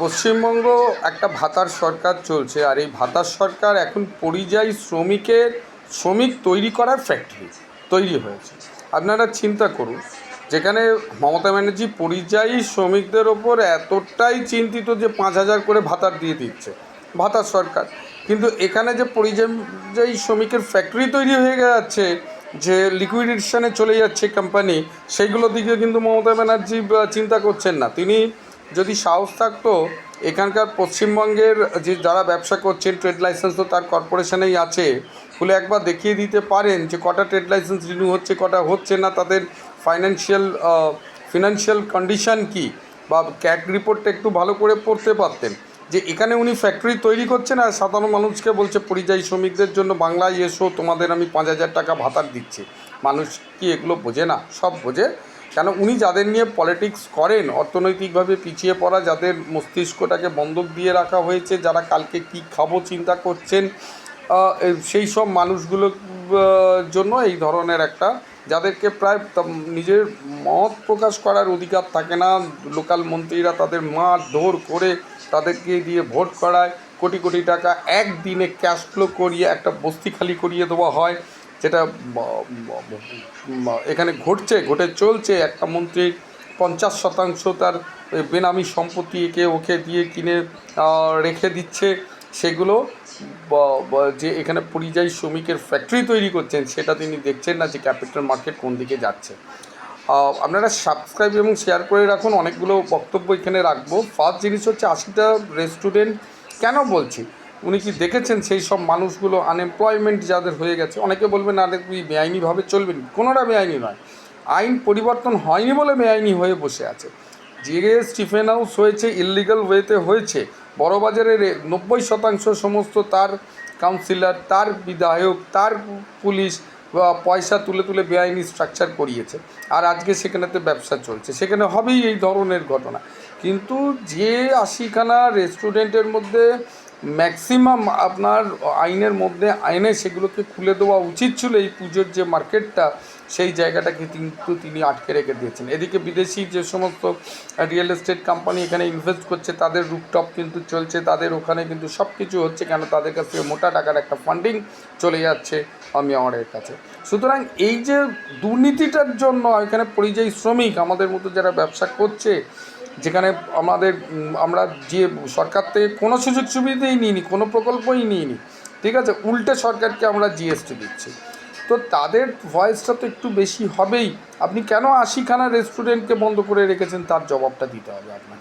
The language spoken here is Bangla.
পশ্চিমবঙ্গ একটা ভাতার সরকার চলছে, আর এই ভাতার সরকার এখন পরিযায়ী শ্রমিক তৈরি করার ফ্যাক্টরি তৈরি হয়েছে। আপনারা চিন্তা করুন, যেখানে মমতা ব্যানার্জি পরিযায়ী শ্রমিকদের ওপর এতটাই চিন্তিত যে 5,000 করে ভাতার দিয়ে দিচ্ছে ভাতার সরকার, কিন্তু এখানে যে পরিযায়ী শ্রমিকের ফ্যাক্টরি তৈরি হয়ে যাচ্ছে, যে লিকুইডেশনে চলে যাচ্ছে কোম্পানি, সেইগুলোর দিকে কিন্তু মমতা ব্যানার্জি চিন্তা করছেন না। তিনি যদি সাহস থাকতো, এখানকার পশ্চিমবঙ্গের যে যারা ব্যবসা করছেন, ট্রেড লাইসেন্স তো তার কর্পোরেশনেই আছে, খুলে একবার দেখিয়ে দিতে পারেন যে কটা ট্রেড লাইসেন্স রিনিউ হচ্ছে, কটা হচ্ছে না, তাদের ফিনান্সিয়াল কন্ডিশন কী, বা ক্যাট রিপোর্টটা একটু ভালো করে পড়তে পারতেন। যে এখানে উনি ফ্যাক্টরি তৈরি করছেন আর সাধারণ মানুষকে বলছে পরিযায়ী শ্রমিকদের জন্য বাংলায় এসো, তোমাদের আমি 5,000 টাকা ভাতার দিচ্ছি। মানুষ কি এগুলো বোঝে না? সব বোঝে। কেন উনি যাদের নিয়ে পলিটিক্স করেন, অর্থনৈতিকভাবে পিছিয়ে পড়া, যাদের মস্তিষ্কটাকে বন্ধক দিয়ে রাখা হয়েছে, যারা কালকে কি খাবো চিন্তা করছেন, সেই সব মানুষগুলোর জন্য এই ধরনের একটা, যাদেরকে প্রায় নিজের মত প্রকাশ করার অধিকার থাকে না, লোকাল মন্ত্রীরা তাদের মারধর করে তাদেরকে দিয়ে ভোট করায়, কোটি কোটি টাকা একদিনে ক্যাশ ফ্লো করিয়ে একটা বস্তি খালি করিয়ে দেওয়া হয়, যেটা এখানে ঘটে চলছে। একটা মন্ত্রীর 50% তার বেনামি সম্পত্তি ওকে দিয়ে কিনে রেখে দিচ্ছে, সেগুলো যে এখানে পরিযায়ী শ্রমিকের ফ্যাক্টরি তৈরি করছেন সেটা তিনি দেখছেন না, যে ক্যাপিটাল মার্কেট কোন দিকে যাচ্ছে। আপনারা সাবস্ক্রাইব এবং শেয়ার করে রাখুন, অনেকগুলো বক্তব্য এখানে রাখবো। ফার্স্ট জিনিস হচ্ছে 80টা রেস্টুরেন্ট কেন বলছি, উনি কি দেখেছেন সেই সব মানুষগুলো আনএমপ্লয়মেন্ট যাদের হয়ে গেছে? অনেকে বলবেন আরে তুই বেআইনিভাবে চলবেন, কোনোটা বেআইনি নয়, আইন পরিবর্তন হয়নি বলে বেআইনি হয়ে বসে আছে। যে স্টিফেন হাউস হয়েছে ইললিগাল ওয়েতে হয়েছে, বড়বাজারের 90% সমস্ত তার কাউন্সিলর, তার বিধায়ক, তার পুলিশ পয়সা তুলে তুলে বেআইনি স্ট্রাকচার করিয়েছে, আর আজকে সেখানেতে ব্যবসা চলছে, সেখানে হবেই এই ধরনের ঘটনা। কিন্তু যে 80খানা রেস্টুরেন্টের মধ্যে ম্যাক্সিমাম আপনার আইনের মধ্যে আইনে সেগুলোকে খুলে দেওয়া উচিত ছিল, এই পুজোর যে মার্কেটটা, সেই জায়গাটাকে কিন্তু তিনি আটকে রেখে দিয়েছেন। এদিকে বিদেশি যে সমস্ত রিয়েল এস্টেট কোম্পানি এখানে ইনভেস্ট করছে, তাদের রুফটপ কিন্তু চলছে, তাদের ওখানে কিন্তু সব কিছু হচ্ছে, কেন তাদের কাছ থেকে মোটা টাকার একটা ফান্ডিং চলে যাচ্ছে মেয়রের কাছে। সুতরাং এই যে দুর্নীতিটার জন্য এখানে পরিযায়ী শ্রমিক আমাদের মতো যারা ব্যবসা করছে, যেখানে আমরা যে সরকার থেকে কোনো সুযোগ সুবিধাই নিইনি, কোনো প্রকল্পই নিইনি, ঠিক আছে, উল্টে সরকারকে আমরা জিএসটি দিচ্ছি, তো তাদের ভয়েসটা তো একটু বেশি হবেই। আপনি কেন 80খানা রেস্টুরেন্টকে বন্ধ করে রেখেছেন, তার জবাবটা দিতে হবে আপনাকে।